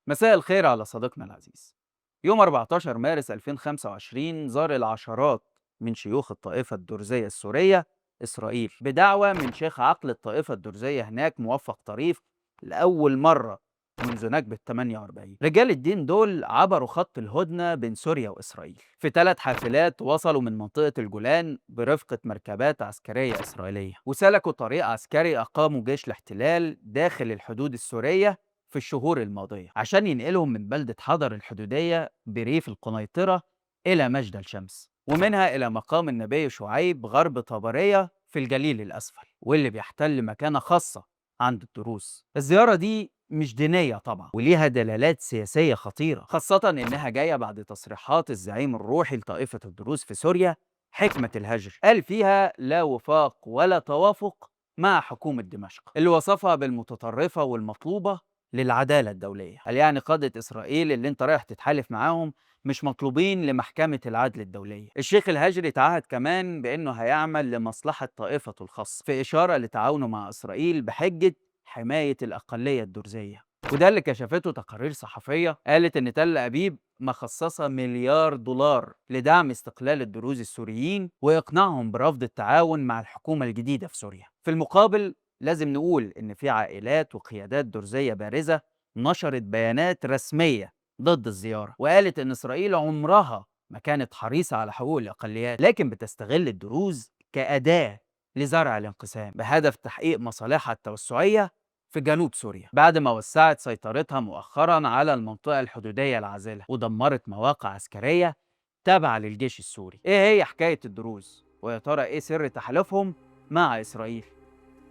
مساء الخير على صديقنا العزيز. يوم 14 مارس 2025 زار العشرات من شيوخ الطائفة الدرزية السورية إسرائيل بدعوة من شيخ عقل الطائفة الدرزية هناك موفق طريف لأول مرة منذ نكبة 48. رجال الدين دول عبروا خط الهدنة بين سوريا وإسرائيل في 3 حافلات، وصلوا من منطقة الجولان برفقة مركبات عسكرية إسرائيلية، وسلكوا طريق عسكري أقاموا جيش الاحتلال داخل الحدود السورية في الشهور الماضية عشان ينقلهم من بلدة حضر الحدودية بريف القنيطرة إلى مجد الشمس، ومنها إلى مقام النبي شعيب غرب طبرية في الجليل الأسفل، واللي بيحتل مكانة خاصة عند الدروز. الزيارة دي مش دينية طبعا، وليها دلالات سياسية خطيرة، خاصة إنها جاية بعد تصريحات الزعيم الروحي لطائفة الدروز في سوريا حكمة الهجر، قال فيها لا وفاق ولا توافق مع حكومة دمشق اللي وصفها بالمتطرفة والمطلوبة للعدالة الدولية. قال يعني قادة إسرائيل اللي أنت رايح تتحالف معاهم مش مطلوبين لمحكمة العدل الدولية. الشيخ الهجري تعهد كمان بأنه هيعمل لمصلحة طائفته الخاصة، في إشارة لتعاونه مع إسرائيل بحجة حماية الأقلية الدرزية. وده اللي كشفته تقارير صحفية قالت إن تل أبيب مخصصة مليار دولار لدعم استقلال الدروز السوريين وإقناعهم برفض التعاون مع الحكومة الجديدة في سوريا. في المقابل لازم نقول إن في عائلات وقيادات درزية بارزة نشرت بيانات رسمية ضد الزيارة، وقالت إن إسرائيل عمرها ما كانت حريصة على حقوق الأقليات، لكن بتستغل الدروز كأداة لزرع الانقسام بهدف تحقيق مصالحها التوسعية في جنوب سوريا، بعد ما وسعت سيطرتها مؤخرا على المنطقة الحدودية العازلة ودمرت مواقع عسكرية تابعة للجيش السوري. إيه هي حكاية الدروز؟ ويا ترى إيه سر تحالفهم مع إسرائيل؟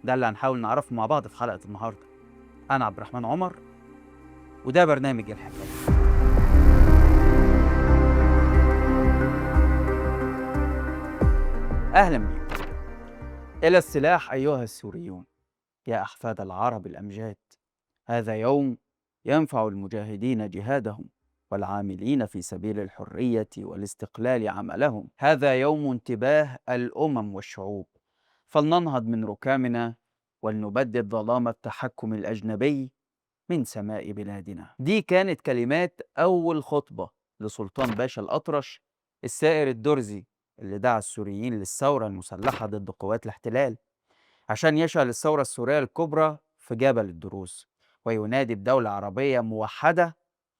ده اللي هنحاول نعرفه مع بعض في حلقة النهاردة. أنا عبد الرحمن عمر، وده برنامج الحكاية. أهلا بيكم. إلى السلاح أيها السوريون، يا أحفاد العرب الأمجاد. هذا يوم ينفع المجاهدين جهادهم، والعاملين في سبيل الحرية والاستقلال عملهم. هذا يوم انتباه الأمم والشعوب، فلننهض من ركامنا ولنبدد ظلام التحكم الأجنبي من سماء بلادنا. دي كانت كلمات أول خطبة لسلطان باشا الأطرش السائر الدرزي، اللي دعا السوريين للثورة المسلحة ضد قوات الاحتلال عشان يشعل الثورة السورية الكبرى في جبل الدروز، وينادي بدولة عربية موحدة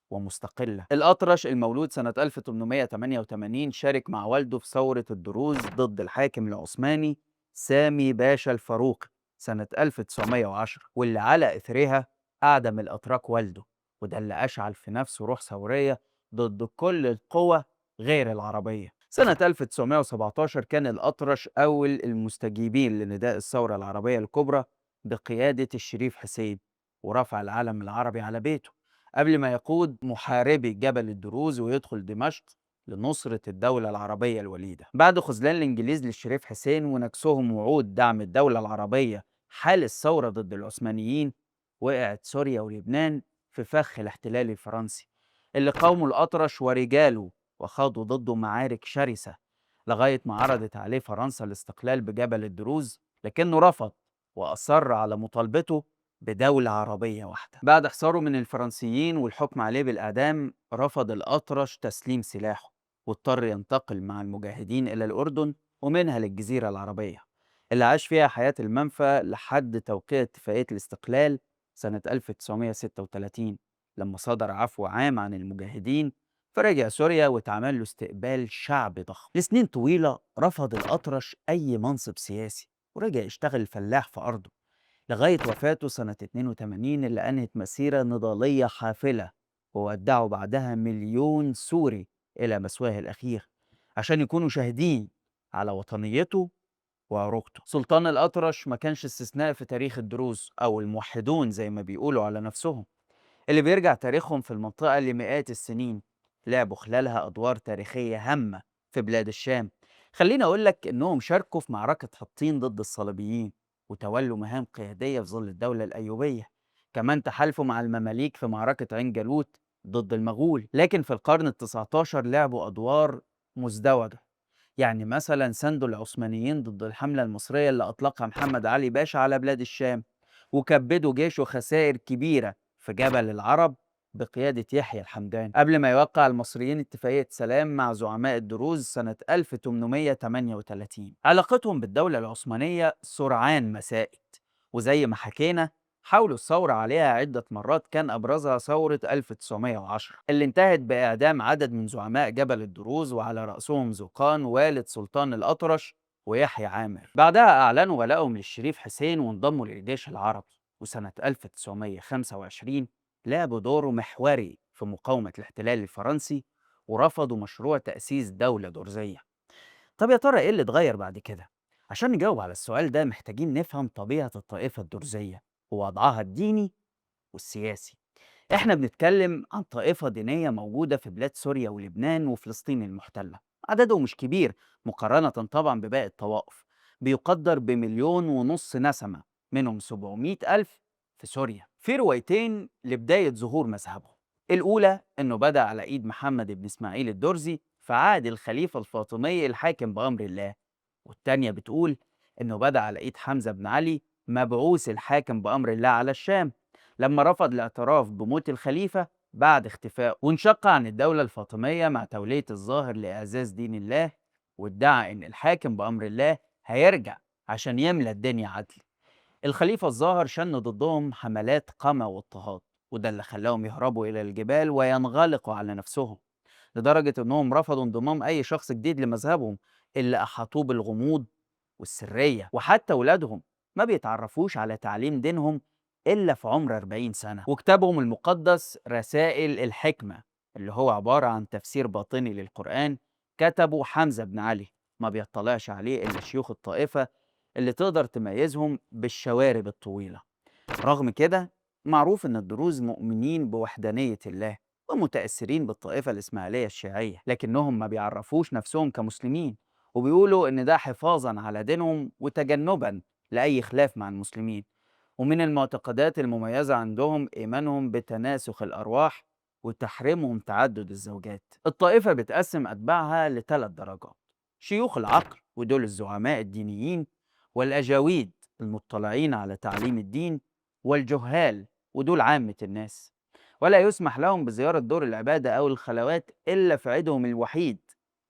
ومستقلة. الأطرش المولود سنة 1888 شارك مع والده في ثورة الدروز ضد الحاكم العثماني سامي باشا الفاروقي سنة 1910، واللي على إثرها أعدم الأتراك والده، وده اللي أشعل في نفسه روح ثورية ضد كل القوى غير العربية. سنة 1917 كان الأطرش أول المستجيبين لنداء الثورة العربية الكبرى بقيادة الشريف حسين، ورفع العلم العربي على بيته قبل ما يقود محاربي جبل الدروز ويدخل دمشق لنصرة الدولة العربية الوليدة. بعد خذلان الإنجليز للشريف حسين ونكسهم وعود دعم الدولة العربية حال الثورة ضد العثمانيين، وقعت سوريا ولبنان في فخ الاحتلال الفرنسي اللي قاوموا الأطرش ورجاله وخاضوا ضده معارك شرسة لغاية ما عرضت عليه فرنسا الاستقلال بجبل الدروز، لكنه رفض وأصر على مطالبته بدولة عربية واحدة. بعد حصاره من الفرنسيين والحكم عليه بالإعدام، رفض الأطرش تسليم سلاحه واضطر ينتقل مع المجاهدين إلى الأردن ومنها للجزيرة العربية اللي عاش فيها حياة المنفى لحد توقيع اتفاقية الاستقلال سنة 1936، لما صدر عفو عام عن المجاهدين فرجع سوريا واتعمل له استقبال شعبي ضخم. لسنين طويلة رفض الأطرش أي منصب سياسي ورجع يشتغل فلاح في أرضه لغاية وفاته سنة 82، اللي أنهت مسيرة نضالية حافلة وودعوا بعدها مليون سوري إلى مثواه الأخير عشان يكونوا شاهدين على وطنيته وعروقته. سلطان الأطرش ما كانش استثناء في تاريخ الدروز أو الموحدون زي ما بيقولوا على نفسهم، اللي بيرجع تاريخهم في المنطقة لمئات السنين، لعبوا خلالها أدوار تاريخية هامة في بلاد الشام. خليني أقول لك إنهم شاركوا في معركة حطين ضد الصليبيين وتولوا مهام قيادية في ظل الدولة الأيوبية. كمان تحالفوا مع المماليك في معركة عين جالوت ضد المغول، لكن في القرن ال19 لعبوا أدوار مزدوجة. يعني مثلا ساندوا العثمانيين ضد الحملة المصرية اللي أطلقها محمد علي باشا على بلاد الشام، وكبدوا جيشه خسائر كبيرة في جبل العرب بقيادة يحيى الحمداني قبل ما يوقع المصريين اتفاقية سلام مع زعماء الدروز سنة 1838. علاقتهم بالدولة العثمانية سرعان ما ساءت، وزي ما حكينا حاولوا الثورة عليها عدة مرات، كان أبرزها ثورة 1910 اللي انتهت بإعدام عدد من زعماء جبل الدروز، وعلى رأسهم زوقان والد سلطان الأطرش ويحيى عامر. بعدها أعلنوا ولائهم للشريف حسين وانضموا للجيش العربي، وسنة 1925 لعبوا دور محوري في مقاومة الاحتلال الفرنسي ورفضوا مشروع تأسيس دولة درزية. طب يا ترى إيه اللي اتغير بعد كده؟ عشان نجاوب على السؤال ده محتاجين نفهم طبيعة الطائفة الدرزية ووضعها الديني والسياسي. إحنا بنتكلم عن طائفة دينية موجودة في بلاد سوريا ولبنان وفلسطين المحتلة. عددهم مش كبير مقارنة طبعا بباقي الطوائف، بيقدر بمليون ونص نسمة، منهم 700 ألف في سوريا. في روايتين لبداية ظهور مذهبهم. الأولى إنه بدأ على إيد محمد بن إسماعيل الدرزي في عهد الخليفة الفاطمي الحاكم بأمر الله، والتانية بتقول إنه بدأ على إيد حمزة بن علي مبعوث الحاكم بأمر الله على الشام، لما رفض الاعتراف بموت الخليفة بعد اختفائه، وانشق عن الدولة الفاطمية مع تولية الظاهر لإعزاز دين الله، وادعى إن الحاكم بأمر الله هيرجع عشان يملى الدنيا عدل. الخليفة الظاهر شن ضدهم حملات قمع واضطهاد، وده اللي خلاهم يهربوا إلى الجبال وينغلقوا على نفسهم، لدرجة إنهم رفضوا انضمام أي شخص جديد لمذهبهم اللي أحاطوه بالغموض والسرية. وحتى ولادهم ما بيتعرفوش على تعليم دينهم إلا في عمر 40 سنة. وكتابهم المقدس رسائل الحكمة، اللي هو عبارة عن تفسير باطني للقرآن، كتبه حمزة بن علي، ما بيطلعش عليه إلا شيوخ الطائفة اللي تقدر تميزهم بالشوارب الطويلة. رغم كده معروف إن الدروز مؤمنين بوحدانية الله ومتأثرين بالطائفة الإسماعيلية الشيعية، لكنهم ما بيعرفوش نفسهم كمسلمين، وبيقولوا إن ده حفاظا على دينهم وتجنبا لأي خلاف مع المسلمين. ومن المعتقدات المميزة عندهم إيمانهم بتناسخ الأرواح وتحريمهم تعدد الزوجات. الطائفة بتقسم أتباعها لثلاث درجات: شيوخ العقل ودول الزعماء الدينيين، والأجاويد المطلعين على تعليم الدين، والجهال ودول عامة الناس. ولا يسمح لهم بزيارة دور العبادة أو الخلوات إلا في عيدهم الوحيد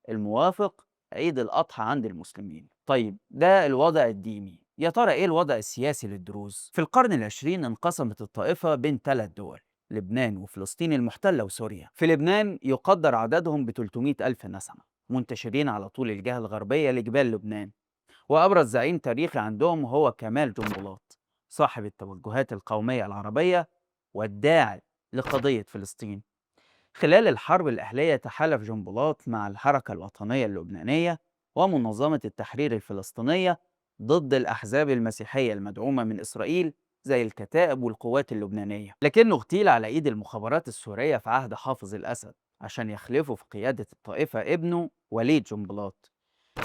الموافق عيد الأضحى عند المسلمين. طيب ده الوضع الديني، يا ترى إيه الوضع السياسي للدروز؟ في القرن العشرين انقسمت الطائفة بين ثلاث دول: لبنان وفلسطين المحتلة وسوريا. في لبنان يقدر عددهم ب 300 ألف نسمة، منتشرين على طول الجهة الغربية لجبال لبنان، وأبرز زعيم تاريخي عندهم هو كمال جنبلاط، صاحب التوجهات القومية العربية والداعي لقضية فلسطين. خلال الحرب الأهلية تحالف جنبلاط مع الحركة الوطنية اللبنانية ومنظمة التحرير الفلسطينية ضد الأحزاب المسيحية المدعومة من إسرائيل زي الكتائب والقوات اللبنانية، لكنه اغتيل على إيد المخابرات السورية في عهد حافظ الأسد عشان يخلفه في قيادة الطائفة ابنه وليد جنبلاط،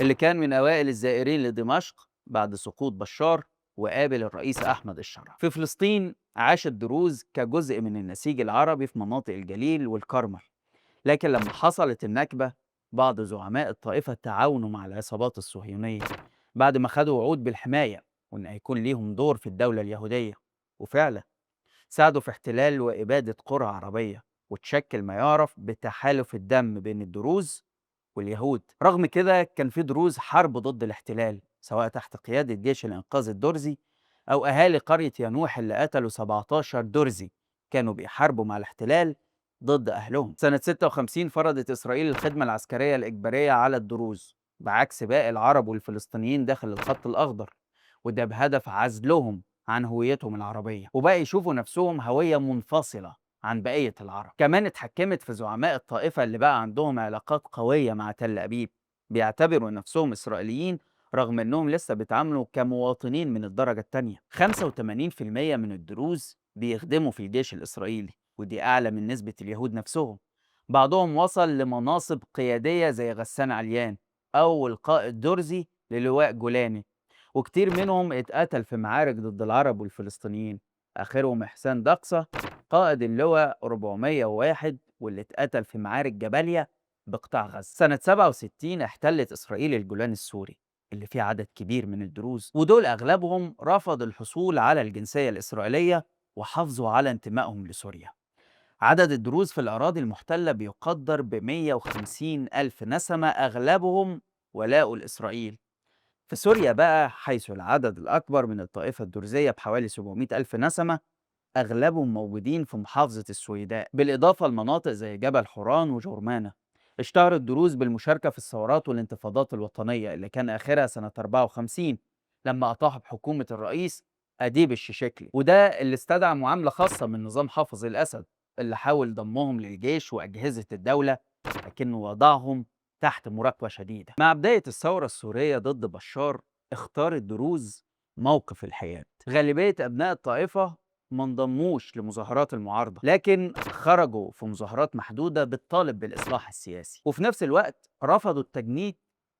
اللي كان من أوائل الزائرين لدمشق بعد سقوط بشار وقابل الرئيس أحمد الشرع. في فلسطين عاش الدروز كجزء من النسيج العربي في مناطق الجليل والكرمل، لكن لما حصلت النكبة بعض زعماء الطائفة تعاونوا مع العصابات الصهيونية بعد ما خدوا وعود بالحماية وإن هيكون ليهم دور في الدولة اليهودية، وفعلا ساعدوا في احتلال وإبادة قرى عربية، وتشكل ما يعرف بتحالف الدم بين الدروز واليهود. رغم كده كان في دروز حرب ضد الاحتلال، سواء تحت قيادة جيش الإنقاذ الدرزي أو أهالي قرية ينوح اللي قتلوا 17 درزي كانوا بيحاربوا مع الاحتلال ضد أهلهم. سنة 56 فرضت إسرائيل الخدمة العسكرية الإجبارية على الدروز بعكس باقي العرب والفلسطينيين داخل الخط الأخضر، وده بهدف عزلهم عن هويتهم العربية، وبقى يشوفوا نفسهم هوية منفصلة عن بقية العرب. كمان اتحكمت في زعماء الطائفة اللي بقى عندهم علاقات قوية مع تل أبيب، بيعتبروا نفسهم إسرائيليين رغم أنهم لسه بيتعاملوا كمواطنين من الدرجة التانية. 85% من الدروز بيخدموا في الجيش الإسرائيلي، ودي أعلى من نسبة اليهود نفسهم. بعضهم وصل لمناصب قيادية زي غسان عليان أو القائد درزي للواء جولاني، وكتير منهم اتقتل في معارك ضد العرب والفلسطينيين، آخرهم إحسان دقصة قائد اللواء 401 واللي اتقتل في معارك جباليا بقطاع غزة. سنة 67 احتلت إسرائيل الجولان السوري اللي فيه عدد كبير من الدروز، ودول أغلبهم رفض الحصول على الجنسية الإسرائيلية وحافظوا على انتمائهم لسوريا. عدد الدروز في الأراضي المحتلة بيقدر ب150 ألف نسمة، أغلبهم ولاء لإسرائيل. في سوريا بقى، حيث العدد الأكبر من الطائفة الدرزية بحوالي 700 ألف نسمة، أغلبهم موجودين في محافظة السويداء، بالإضافة لمناطق زي جبل حوران وجورمانة. اشتهر الدروز بالمشاركة في الثورات والانتفاضات الوطنية اللي كان آخرها سنة 54 لما أطاح بحكومة الرئيس أديب الشيشكلي، وده اللي استدعى معاملة خاصة من نظام حافظ الأسد اللي حاول ضمهم للجيش وأجهزة الدولة، لكنه وضعهم تحت مراقبة شديدة. مع بداية الثورة السورية ضد بشار، اختار الدروز موقف الحياد. غالبية أبناء الطائفة ما انضموش لمظاهرات المعارضة، لكن خرجوا في مظاهرات محدودة بتطالب بالإصلاح السياسي، وفي نفس الوقت رفضوا التجنيد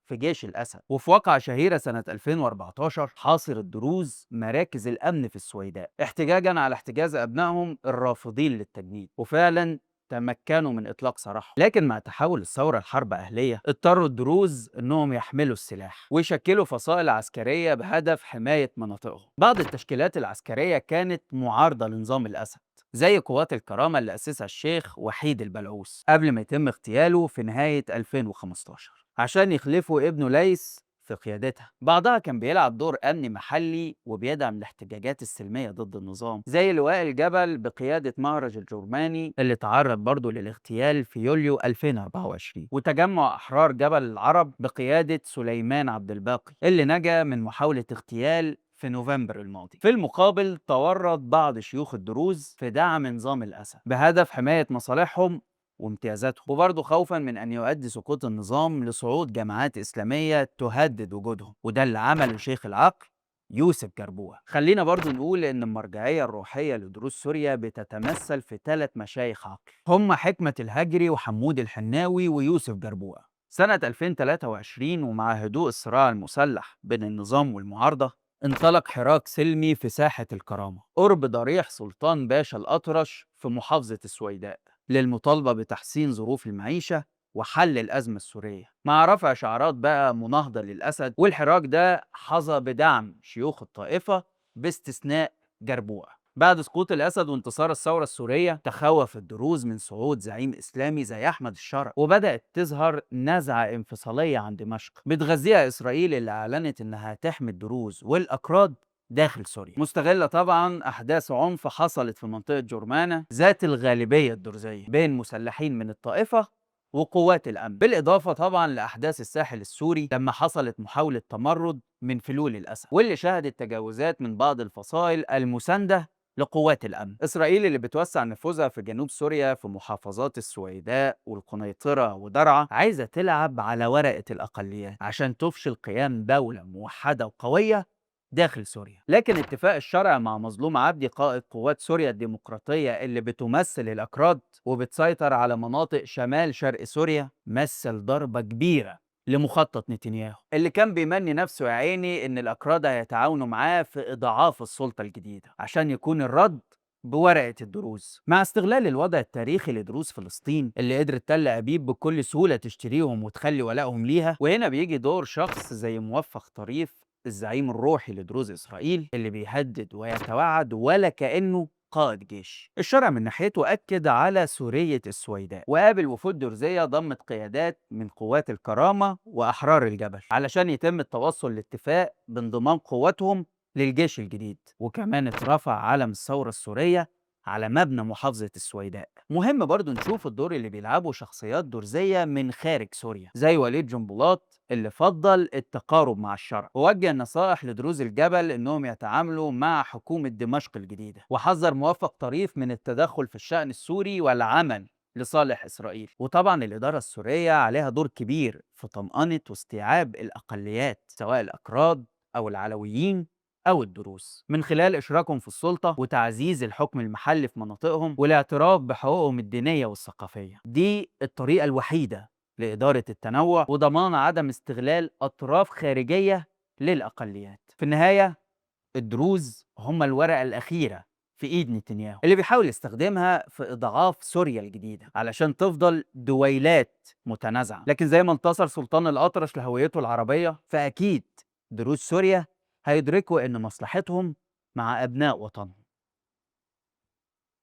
في جيش الأسد. وفي واقعة شهيرة سنة 2014 حاصر الدروز مراكز الأمن في السويداء احتجاجا على احتجاز أبنائهم الرافضين للتجنيد، وفعلا تمكنوا من إطلاق سراحهم. لكن مع تحول الثورة لحرب أهلية، اضطروا الدروز إنهم يحملوا السلاح ويشكلوا فصائل عسكرية بهدف حماية مناطقهم. بعض التشكيلات العسكرية كانت معارضة لنظام الأسد، زي قوات الكرامة اللي أسسها الشيخ وحيد البلعوث قبل ما يتم اغتياله في نهاية 2015 عشان يخلفوا ابنه ليث في قيادتها. بعضها كان بيلعب دور أمني محلي وبيدعم الاحتجاجات السلمية ضد النظام، زي لواء الجبل بقيادة مهرج الجرماني اللي تعرض برضه للاغتيال في يوليو 2024، وتجمع أحرار جبل العرب بقيادة سليمان عبد الباقي اللي نجا من محاولة اغتيال في نوفمبر الماضي. في المقابل تورط بعض شيوخ الدروز في دعم نظام الأسد بهدف حماية مصالحهم وامتيازاتهم، وبرضه خوفا من أن يؤدي سقوط النظام لصعود جماعات إسلامية تهدد وجودهم، وده اللي عمله شيخ العقل يوسف جربوع. خلينا برضه نقول إن المرجعية الروحية لدروز سوريا بتتمثل في 3 مشايخ عقل، هم حكمة الهجري وحمود الحناوي ويوسف جربوع. سنة 2023 ومع هدوء الصراع المسلح بين النظام والمعارضة، انطلق حراك سلمي في ساحة الكرامة قرب ضريح سلطان باشا الأطرش في محافظة السويداء للمطالبة بتحسين ظروف المعيشة وحل الأزمة السورية، مع رفع شعارات بقى مناهضة للأسد. والحراك ده حظى بدعم شيوخ الطائفة باستثناء جربوع. بعد سقوط الأسد وانتصار الثورة السورية، تخوف الدروز من صعود زعيم إسلامي زي أحمد الشرع، وبدأت تظهر نزعة انفصالية عن دمشق بتغذيها إسرائيل اللي أعلنت إنها تحمي الدروز والأكراد داخل سوريا، مستغلة طبعا أحداث عنف حصلت في منطقة جرمانة ذات الغالبية الدرزية بين مسلحين من الطائفة وقوات الأمن، بالإضافة طبعا لأحداث الساحل السوري لما حصلت محاولة تمرد من فلول الأسد، واللي شهدت تجاوزات من بعض الفصائل المساندة لقوات الأمن. إسرائيل اللي بتوسع نفوذها في جنوب سوريا في محافظات السويداء والقنيطرة ودرعا، عايزة تلعب على ورقة الأقليات عشان تفشل قيام دولة موحدة وقوية داخل سوريا. لكن اتفاق الشرع مع مظلوم عبدي قائد قوات سوريا الديمقراطية اللي بتمثل الأكراد وبتسيطر على مناطق شمال شرق سوريا، مثل ضربة كبيرة لمخطط نتنياهو اللي كان بيمني نفسه يا عيني إن الأكراد هيتعاونوا معاه في إضعاف السلطة الجديدة عشان يكون الرد بورقة الدروز. مع استغلال الوضع التاريخي لدروز فلسطين اللي قدرت تل أبيب بكل سهولة تشتريهم وتخلي ولائهم ليها، وهنا بيجي دور شخص زي موفق طريف الزعيم الروحي لدروز إسرائيل اللي بيهدد ويتوعد ولا كأنه قائد جيش. الشرع من ناحيته أكد على سورية السويداء وقابل وفود درزية ضمت قيادات من قوات الكرامة وأحرار الجبل علشان يتم التوصل لاتفاق بانضمام قواتهم للجيش الجديد، وكمان اترفع علم الثورة السورية على مبنى محافظة السويداء. مهم برضو نشوف الدور اللي بيلعبه شخصيات درزية من خارج سوريا زي وليد جنبلاط اللي فضل التقارب مع الشرع ووجه نصائح لدروز الجبل انهم يتعاملوا مع حكومة دمشق الجديدة، وحذر موفق طريف من التدخل في الشأن السوري والعمل لصالح إسرائيل. وطبعا الإدارة السورية عليها دور كبير في طمأنة واستيعاب الأقليات سواء الأكراد أو العلويين أو الدروز من خلال إشراكهم في السلطة وتعزيز الحكم المحلي في مناطقهم والاعتراف بحقوقهم الدينية والثقافية. دي الطريقة الوحيدة لإدارة التنوع وضمان عدم استغلال أطراف خارجية للأقليات. في النهاية، الدروز هم الورقة الأخيرة في إيد نتنياهو اللي بيحاول يستخدمها في إضعاف سوريا الجديدة علشان تفضل دويلات متنازعة. لكن زي ما انتصر سلطان الأطرش لهويته العربية، فأكيد دروز سوريا هيدركوا إن مصلحتهم مع أبناء وطنهم.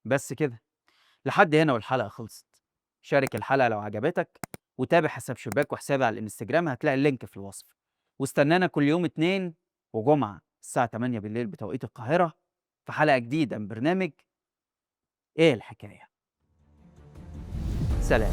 بس كده. لحد هنا والحلقة خلصت. شارك الحلقة لو عجبتك، وتابع حساب شباك وحسابي على الانستجرام، هتلاقي اللينك في الوصف. واستنانا كل يوم اتنين وجمعة الساعة 8 بالليل بتوقيت القاهرة في حلقة جديدة من برنامج ايه الحكاية. سلام.